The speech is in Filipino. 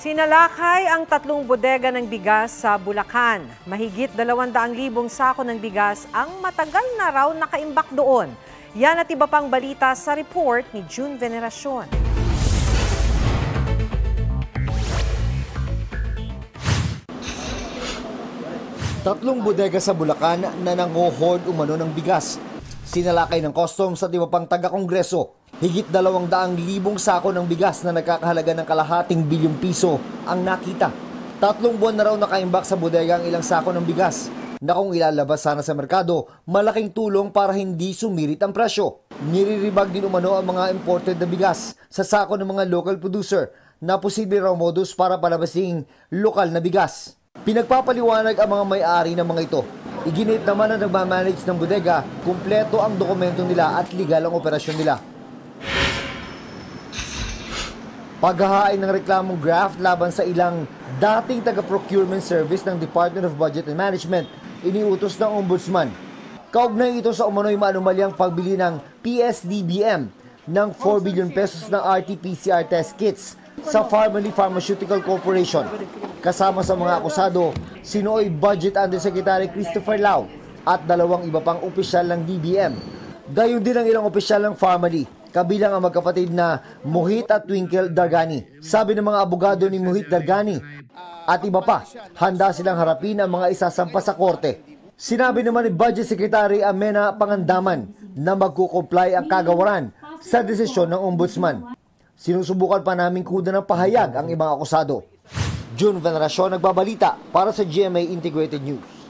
Sinalakay ang 3 bodega ng bigas sa Bulacan. Mahigit 200,000 sako ng bigas ang matagal na raw nakaimbak doon. Yan at iba pang balita sa report ni June Veneracion. Tatlong bodega sa Bulacan na nangohoard umano ng bigas. Sinalakay ng customs at iba pang taga-kongreso. Higit 200,000 sako ng bigas na nagkakahalaga ng ₱250 bilyon ang nakita. 3 buwan na raw nakaimbak sa bodega ang ilang sako ng bigas na kung ilalabas sana sa merkado, malaking tulong para hindi sumirit ang presyo. Niriribag din umano ang mga imported na bigas sa sako ng mga local producer na posible raw modus para palabasing lokal na bigas. Pinagpapaliwanag ang mga may-ari ng mga ito. Iginit naman na nagmamanage ng bodega, kumpleto ang dokumento nila at legal ang operasyon nila. Paghahain ng reklamong graft laban sa ilang dating taga-procurement service ng Department of Budget and Management, iniutos ng Ombudsman. Kaugnay ito sa umano'y maanumalyang pagbili ng PSDBM ng 4 billion pesos na RT-PCR test kits sa Pharmaly Pharmaceutical Corporation. Kasama sa mga akusado, sinooy Budget Undersecretary Christopher Lau at 2 iba pang opisyal ng DBM. Gayon din ang ilang opisyal ng Pharmaly, kabilang ang magkapatid na Mohit at Twinkle Dargani. Sabi ng mga abogado ni Mohit Dargani at iba pa, handa silang harapin ang mga isasampa sa korte. Sinabi naman ni Budget Secretary Amena Pangandaman na magkukomply ang kagawaran sa desisyon ng Ombudsman. Sinusubukan pa naming kuda ng pahayag ang ibang akusado. June Veneracion nagbabalita para sa GMA Integrated News.